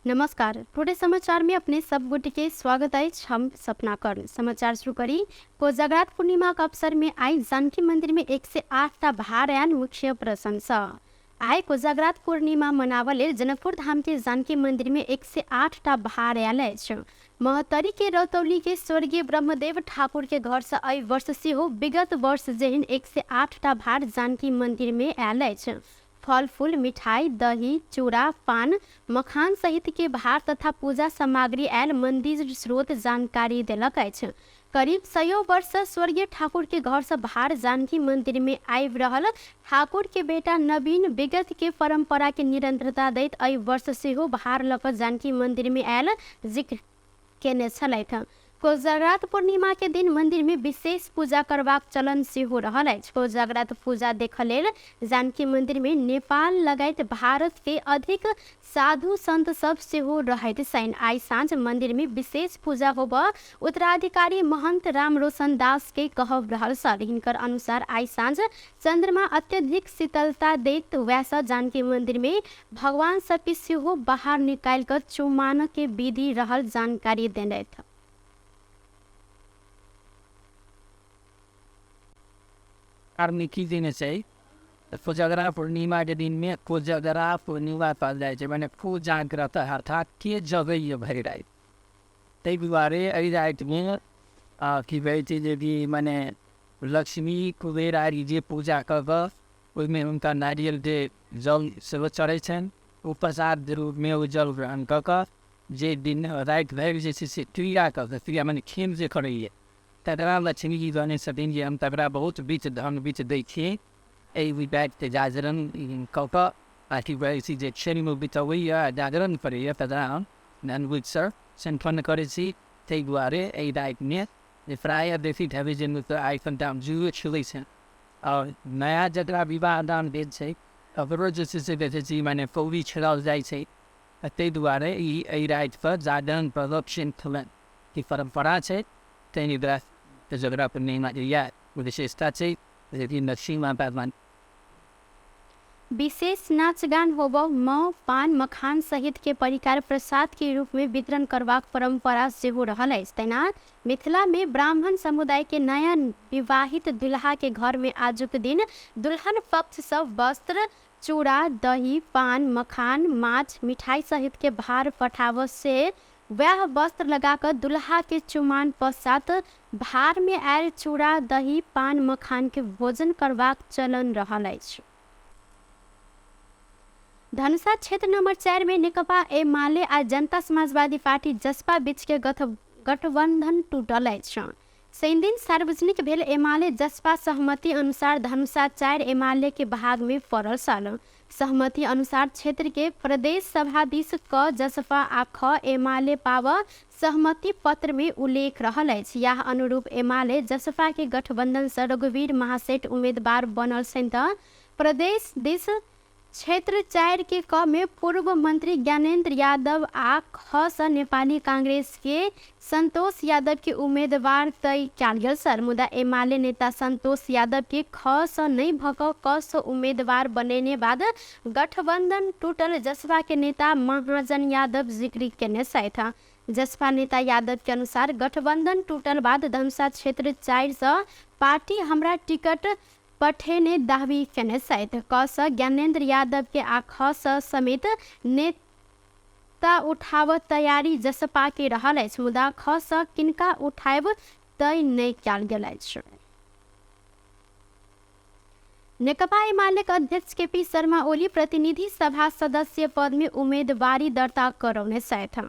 नमस्कार। टुडे समाचार में अपने सब गुट के स्वागत है। हम सपना कर समाचार शुरू करी। कोजाग्रत पूर्णिमा के अवसर में आई जानकी मंदिर में 108 भार मुख्य प्रशंसा। आए कोजाग्रत पूर्णिमा मनावले जनकपुर धाम के जानकी मंदिर में 108 भार महतरी के रतौली के स्वर्गीय ब्रह्मदेव ठाकुर के घर से आई वर्ष से हो विगत वर्ष जहिन 108 भार जानकी मंदिर में आयल। फल फूल मिठाई दही चूड़ा पान मखान सहित के भार तथा पूजा सामग्री आयल मंदिर स्रोत जानकारी दिलक। करीब 100 वर्ष स्वर्गीय ठाकुर के घर से भार जानकी मंदिर में आबि रहल ठाकुर के बेटा नवीन विगत के परंपरा के निरंतरता दैत एहि वर्ष से हो भार लक जानकी मंदिर में आयल जिक्र केने छलैथ। कोजाग्रत पूर्णिमा के दिन मंदिर में विशेष पूजा करबाक चलन से हो रहल अछि। कोजाग्रत पूजा देख लेल जानकी मंदिर में नेपाल लगायत भारत के अधिक साधु संत सब से हो रहैत छनि। आई साँझ मंदिर में विशेष पूजा होब उत्तराधिकारी महंत राम रोशन दास के कहब रहल सर। हिनकर अनुसार आई साँझ चंद्रमा अत्यधिक शीतलता दैत वैसा जानकी मंदिर में भगवान सबके से हो बाहर निकाल कर चुमान के विधि रहल जानकारी देने। कारण की दिन से कोजागरा पूर्णिमा के दिन में कोजागरा पूर्णिमा पाल जाए मैंने कोजाग्रत अर्थात के जगह भर रात तै दुआरे एहि रात में की कहै छै जे भी मैंने लक्ष्मी कुबेर आदि जे पूजा कर उसमें उनका नारियल के जल सेहो चढ़े छनि ओ प्रसाद रूप में वो जल ग्रहण कर जे दिन रात भर जे से क्रिया कर क्रिया मैंने खेम जे करैए तकरा लक्ष्मी जी बने छथिन जे हम तकरा बहुत बीच धन बीच दै छियै एहि बात जागरण कऽ कऽ अथी कहै छी जे खेममे बितबैए जागरण करैए तकरा हम नॉनवेजसँ सम्पन्न करै छी। ताहि दुआरे एहि रातिमे जे प्रायः देखैत हेबै जे आइ कनिटा जुए खेलै छै आओर नया जकरा विवाह दान भेल छै ओकरो जे छै से देखै छी मने कौड़ी खेलल जाइ छै। ताहि दुआरे ई एहि रातिपर जागरण प्रदक्षिण खेलैके परम्परा छै। ताहि दुआरे कोजागरा पूर्णिमा या विशेषता छै लेकिन लक्ष्मी माता विशेष नाच गान होब मौ पान मखान सहित के परिकार प्रसाद के रूप में वितरण करबाक परंपरा से हो रहल अछि। तैना मिथिला में ब्राह्मण समुदाय के नया विवाहित दुल्हा के घर में आजुक दिन दुल्हन पक्ष सब वस्त्र चूड़ा दही पान मखान माछ मिठाई सहित के भार पठाव से वह वस्त्र लगाकर दुल्हा के चुमान पश्चात भार में आयल चूड़ा दही पान मखान के भोजन करबाक चलन रहल अछि। धनुषा क्षेत्र नंबर 4 में नेकपा एमाले आ जनता समाजवादी पार्टी जसपा बीच के गठबंधन टूटल अछि। शनि दिन सार्वजनिक भेल एमाले जसपा सहमति अनुसार धनुषा 4 एमाले के भाग में पड़ल छल। सहमति अनुसार क्षेत्र के प्रदेश सभाधीश क जसपा आ ख एमाले पाव सहमति पत्र में उल्लेख रहल अछि। यह अनुरूप एमाले जसपा के गठबंधन से रघुवीर महासेठ उम्मीदवार बनल छनि त प्रदेश दिश क्षेत्र 4 के क में पूर्व मंत्री ज्ञानेन्द्र यादव आ ख स नेपाली कांग्रेस के संतोष यादव के उम्मीदवार तय कयल गेल सर। मुदा एमाले नेता संतोष यादव के ख स नहीं भक क स उम्मीदवार बनेने बाद गठबंधन टूटल जसपा के नेता महाजन यादव जिक्र केने था। जसपा नेता यादव के अनुसार गठबंधन टूटल बाद धनुषा क्षेत्र 4 से पार्टी हमरा टिकट पठेने दावी केने सहित क स ज्ञानेन्द्र यादव के आ ख स समेत नेता उठाव तैयारी जसपा के रहल अछि। मुदा ख स किनका उठायब तय नहीं कयल गेल अछि। नेकपा एमाले अध्यक्ष केपी शर्मा ओली प्रतिनिधि सभा सदस्य पद में उम्मीदवारी दर्ता करौने छथि।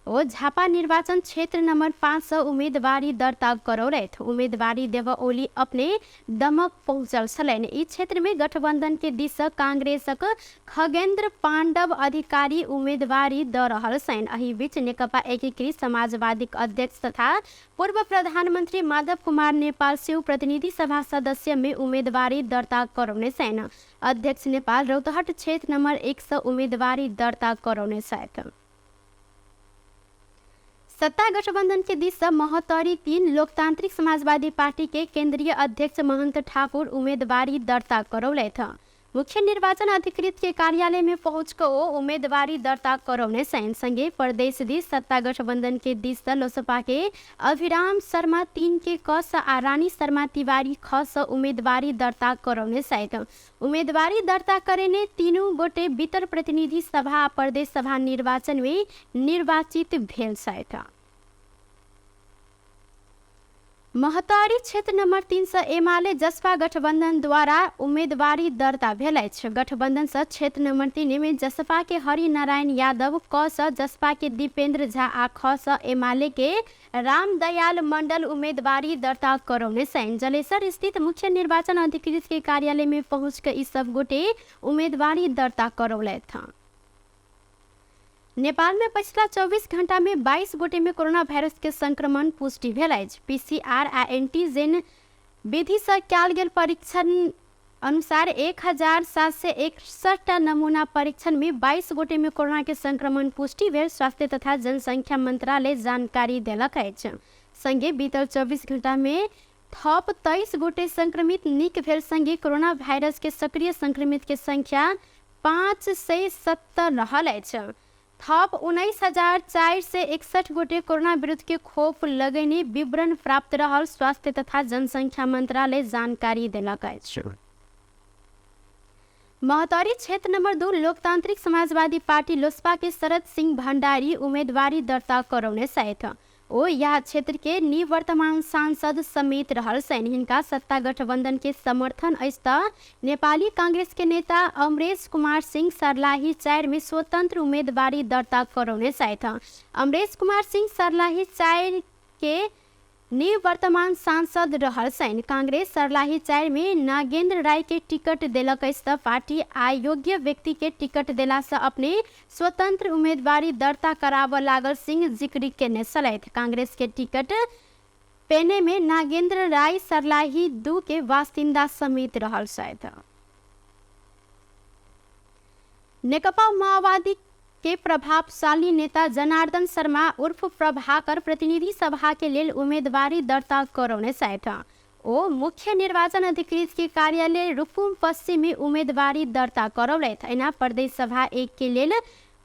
ओ झापा निर्वाचन क्षेत्र नंबर 5 से उम्मीदवारी दर्ता करौलथि। उम्मीदवारी देव ओली अपने दमक पहुंचल छलनि। इस क्षेत्र में गठबंधन के दिस कांग्रेसक खगेन्द्र पांडव अधिकारी उम्मीदवारी द रहल छनि। एहि बीच नेकपा एकीकृत समाजवादी अध्यक्ष तथा पूर्व प्रधानमंत्री माधव कुमार नेपाल से प्रतिनिधि सभा सदस्य में उम्मीदवारी दर्ता करौने छनि। अध्यक्ष नेपाल रौतहट क्षेत्र नंबर 1 से उम्मीदवारी दर्ता करौने छथि। सत्ता गठबंधन के दिस महतरी 3 लोकतांत्रिक समाजवादी पार्टी के केंद्रीय अध्यक्ष महंत ठाकुर उम्मीदवारी दर्ता करौलथि। मुख्य निर्वाचन अधिकृत के कार्यालय में पहुंचकर उम्मीदवारी दर्ता करौने सँगै प्रदेश दिश सत्ता गठबंधन के दिश लोसपा के अभिराम शर्मा 3 के क आ रानी शर्मा तिवारी ख उम्मीदवारी दर्ता करौने सहित उम्मीदवारी दर्ता करेने तीनों गोटे वितर प्रतिनिधि सभा प्रदेश सभा निर्वाचन में निर्वाचित भेल सहित महतरी क्षेत्र नंबर 3 एमाले जसपा गठबंधन द्वारा उम्मीदवारी दर्ता भेल अछि। गठबंधन से क्षेत्र नंबर 3 में जसपा के हरि नारायण यादव क जसपा के दीपेंद्र झा आ ख एमाले के रामदयाल मंडल उम्मीदवारी दर्ता करौने जलेसर स्थित मुख्य निर्वाचन अधिकृत के कार्यालय में पहुंचकर इस सब गोटे उम्मीदवारी दर्ता करौले था। नेपाल में पिछला 24 घंटा में 22 गोटे में कोरोना वायरस के संक्रमण पुष्टि भेल अछि। पीसीआर आ एंटीजेन विधि से कयल गेल परीक्षण अनुसार 1761 नमूना परीक्षण में 22 गोटे में कोरोना के संक्रमण पुष्टि भेल स्वास्थ्य तथा जनसंख्या मंत्रालय जानकारी देलक अछि। संगे बीतल 24 घंटा में थप 23 गोटे संक्रमित नीक भेल संगे कोरोना वायरस के सक्रिय संक्रमित के संख्या 570 रहल अछि। थप 19,461 गोटे कोरोना विरुद्ध के खोप लगेने विवरण प्राप्त रहल स्वास्थ्य तथा जनसंख्या मंत्रालय जानकारी देलक अछि। महतरी क्षेत्र नंबर 2 लोकतांत्रिक समाजवादी पार्टी लोसपा के शरद सिंह भंडारी उम्मीदवारी दर्ता करौने सहित ओ यह क्षेत्र के निवर्तमान सांसद समेत रहल हिनका सत्ता गठबंधन के समर्थन अछि। नेपाली कांग्रेस के नेता अमरेश कुमार सिंह सर्लाही 4 में स्वतंत्र उम्मीदवारी दर्ता करौने सहित अमरेश कुमार सिंह सर्लाही 4 के निवर्तमान सांसद रहल कांग्रेस सर्लाही 4 में नागेंद्र राय के टिकट देलक अछि। पार्टी अयोग्य व्यक्ति के टिकट देला से अपने स्वतंत्र उम्मीदवारी दर्ता कराव लागल सिंह जिक्र केने छलथि। कांग्रेस के टिकट पेने में नागेंद्र राय सर्लाही 2 के वासिंदा समेत रहल छथि। नेकपा माओवादी के प्रभावशाली नेता जनार्दन शर्मा उर्फ प्रभाकर प्रतिनिधि सभा के लेल उम्मीदवारी दर्ता करौने सहित ओ मुख्य निर्वाचन अधिकृत के कार्यालय रुकुम पश्चिम में उम्मीदवारी दर्ता करौलथि। एना प्रदेश सभा 1 के लेल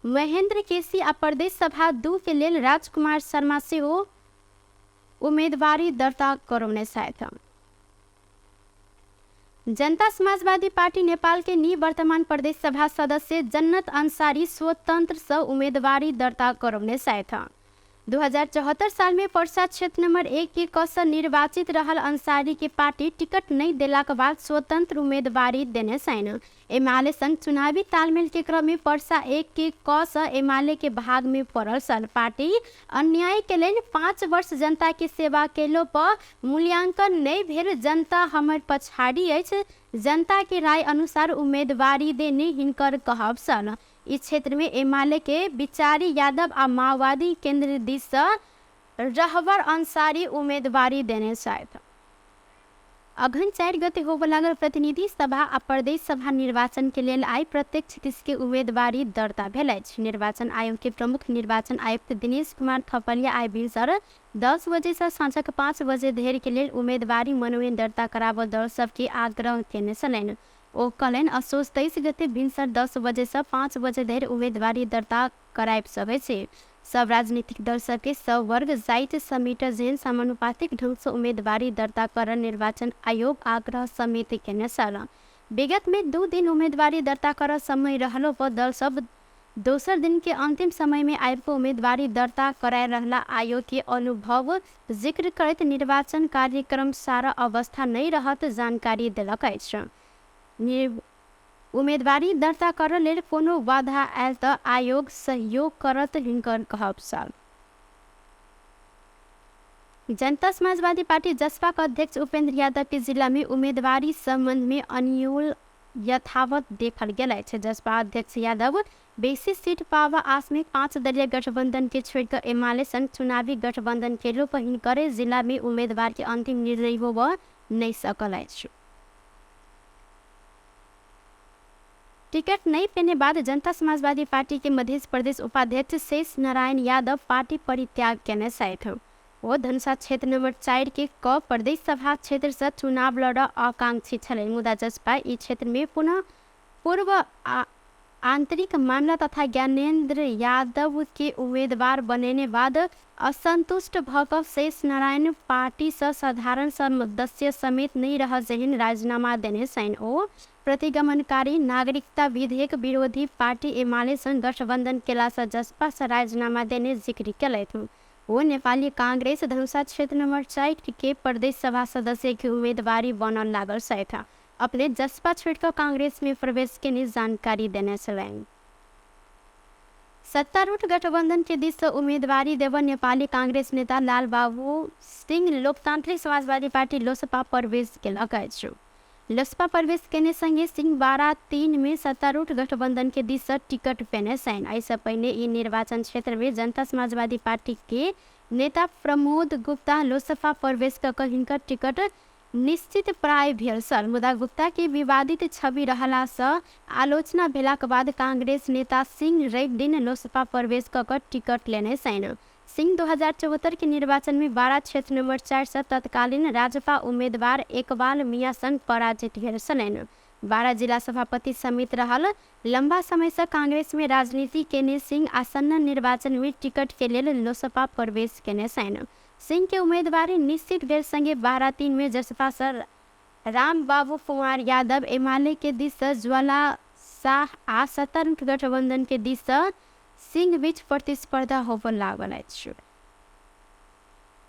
महेंद्र केसी आ प्रदेश सभा 2 के लेल राजकुमार शर्मा से उम्मीदवारी दर्ता करौने सहित जनता समाजवादी पार्टी नेपाल के निवर्तमान प्रदेश सभा सदस्य जन्नत अंसारी स्वतंत्र से उम्मीदवारी दर्ता करौने सहित 2074 साल में पर्सा क्षेत्र नंबर 1 के क निर्वाचित रहल अंसारी के पार्टी टिकट नहीं देला के बाद स्वतंत्र उम्मीदवारी देने सैन। एमाले संग चुनावी तालमेल के क्रम में पर्सा 1 के क एमाले के भाग में पड़ल सन। पार्टी अन्याय के लेल 5 वर्ष जनता के सेवा केलो पर मूल्यांकन नहीं भेल जनता हमर पछाड़ी अछि, जनता के राय अनुसार उम्मीदवारी देने हिनकर कहब सन। इस क्षेत्र में एमाले के बिचारी यादव आ माओवादी केंद्र दिश रहबर अंसारी उम्मीदवारी देने शायद अघन 4 गते होब लागल प्रतिनिधि सभा आ प्रदेश सभा निर्वाचन के लेल आई प्रत्यक्ष दिश के उम्मीदवारी दर्ता भेल अछि। निर्वाचन आयोग के प्रमुख निर्वाचन आयुक्त दिनेश कुमार थपलिया आई भिनसर 10 बजे से सांझक 5 बजे धरि के लेल उम्मीदवारी मनोनयन दर्ता कराबल दल सबके आग्रह केने छलनि। ओ कहलनि असोज 23 गते भिनसर 10 बजे से 5 बजे धरि उम्मीदवारी दर्ता करायब सकै छै। सब राजनीतिक दल सबके सब वर्ग जाति समेत जेहन समानुपातिक ढंग से उम्मीदवारी दर्ता कर निर्वाचन आयोग आग्रह समिति केने छल। विगत में 2 दिन उम्मीदवारी दर्ता कर समय रहलो पर दल सब दोसर दिन के अंतिम समय में आयोग उम्मीदवारी दर्ता कराए रहला आयोग के अनुभव जिक्र करते निर्वाचन कार्यक्रम सारा अवस्था नहीं रहत जानकारी देलक अछि। उम्मीदवारी दर्ता कर लेल कोनो बाधा आयल त आयोग सहयोग करत हिनकर कहब साल। जनता समाजवादी पार्टी जसपा का अध्यक्ष उपेंद्र यादव के जिला में उम्मीदवारी संबंध में अनियोल यथावत देखल गेल अछि। जसपा अध्यक्ष यादव बेसी सीट पावा आस में 5 दलीय गठबंधन के छोड़कर एमाले संग चुनावी गठबंधन के रूप हिनकर जिला में उम्मीदवार के अंतिम निर्णय होब नहीं सकल अछि। टिकट नहीं देने बाद जनता समाजवादी पार्टी के मध्य प्रदेश उपाध्यक्ष शेष नारायण यादव पार्टी परित्याग केने सहित वो धनुषा क्षेत्र नंबर 4 के क प्रदेश सभा क्षेत्र से चुनाव लड़ आकांक्षी छले। मुदा जसपा इस क्षेत्र में पुनः पूर्व आंतरिक मामला तथा ज्ञानेन्द्र यादव के उम्मीदवार बनेने बाद असंतुष्ट भक शेष नारायण पार्टी से साधारण सदस्य समेत नहीं रह जहिन राजीनामा देने सैन ओ प्रतिगमनकारी नागरिकता विधेयक विरोधी पार्टी एमाले संग गठबंधन केला से जसपा से राजीनामा देने जिक्र कलैथ वो नेपाली कांग्रेस धनुषा क्षेत्र नंबर 4 के प्रदेश सभा सदस्य की उम्मीदवारी बनल लागल सहित अपने जसपा छोड़कर कांग्रेस में प्रवेश के लिए जानकारी देने चलें। सत्तारूढ़ गठबंधन के दिश से उम्मीदवारी देव नेपाली कांग्रेस नेता लाल बाबू सिंह लोकतांत्रिक समाजवादी पार्टी लोसपा प्रवेश के लोसपा प्रवेश करने संगे सिंह 12-3 में सत्तारूढ़ गठबंधन के दिश से टिकट पेने सैन। ऐसा पहले इन निर्वाचन क्षेत्र में जनता समाजवादी पार्टी के नेता प्रमोद गुप्ता लोसपा प्रवेश कर हिनकर टिकट निश्चित प्राय भेल सल। मुदा गुप्ता के विवादित छवि रहला से आलोचना भेला के बाद कांग्रेस नेता सिंह रवि दिन लोसपा प्रवेश कर टिकट लेने सैन। सिंह 2074 के निर्वाचन में 12 क्षेत्र नंबर 4 से तत्कालीन राजपा उम्मीदवार इकबाल मियाँ संग पराजित भेल छलैन। 12 जिला सभापति समिति रहल लंबा समय से कांग्रेस में राजनीति केने सिंह आसन्न निर्वाचन में टिकट के लिए लोसपा प्रवेश केने सैन। सिंह के उम्मीदवारी निश्चित भेल संगे 12-3 में जसपा से राम बाबू कुमार यादव एमाले के दिश से ज्वाला शाह आ सत्तारूढ़ गठबंधन के दिश से सिंह बीच प्रतिस्पर्धा होबे लागल अछि।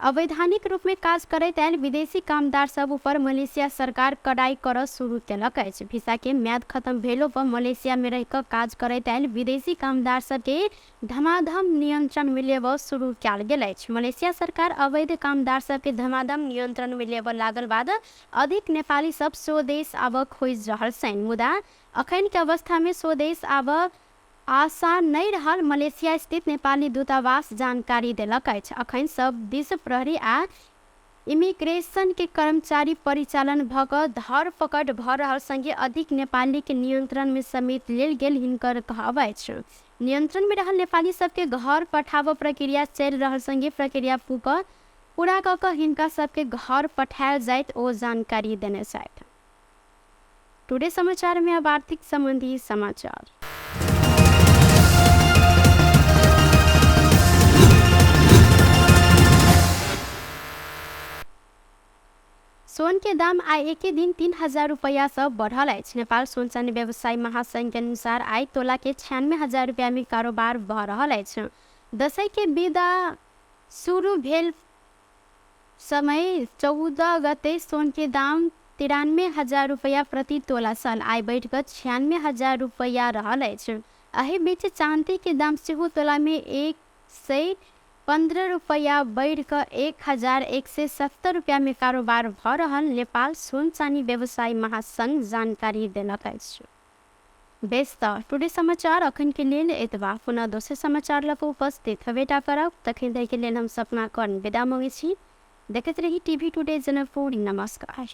अवैधानिक रूप में काज करैत आयल विदेशी कामदार सब ऊपर मलेशिया सरकार कड़ाई कर शुरू केलक अछि। वीसा के म्याद खत्म भेलो पर मलेशिया में रहकर काज करैत आयल विदेशी कामदार सब के धमाधम नियंत्रण में लेब शुरू कयल गेल अछि। मलेशिया सरकार अवैध कामदार सब के धमाधम नियंत्रण में लेब लागल बाद अधिक नेपाली सब स्वदेश आब खोज रहल छन्। मुदा अखन के अवस्था में स्वदेश आब आसान नहीं रहल मलेशिया स्थित नेपाली दूतावास जानकारी देलक अछि। अखन सब दिस प्रहरी आ इमिग्रेशन के कर्मचारी परिचालन भक धरपकड़ भ रहल संगे अधिक नेपाली के नियंत्रण में समेत लेल गेल हिनकर कहब अछि। नियंत्रण में रहल नेपाली सबके घर पठाब प्रक्रिया चल रहल संगे प्रक्रिया पूरा क हिनका सबके घर पठायल जाइत ओ जानकारी देने छथि। टुडे समाचार में अब आर्थिक संबंधी समाचार। सोन के दाम आय एक दिन 3000 रुपया से बढ़ल अछि। नेपाल सोन चांदी व्यवसायी महासंघ के अनुसार आय तोला के 96,000 रुपया में कारोबार भ रहल अछि। दशई के विदा शुरू भेल समय 14 गते सोन के दाम 93,000 रुपया प्रति तोला सल आय बढ़कर 96,000 रुपया रहल अछि। एहि बीच चांदी के दाम सेहो तोला में 115 रुपया बढ़कर 1,170 रुपया में कारोबार भ रहल नेपाल सोन चांदी व्यवसायी महासंघ जानकारी देलक अछि। बेस्त टुडे समाचार अखन के लेल एतबा। पुनः दोसर समाचार लग उपस्थित हेबेटा करब तखन धरि के लेल हम सपना कर्ण विदा मांगै छी। देखैत रही टीवी टुडे जनकपुर। नमस्कार।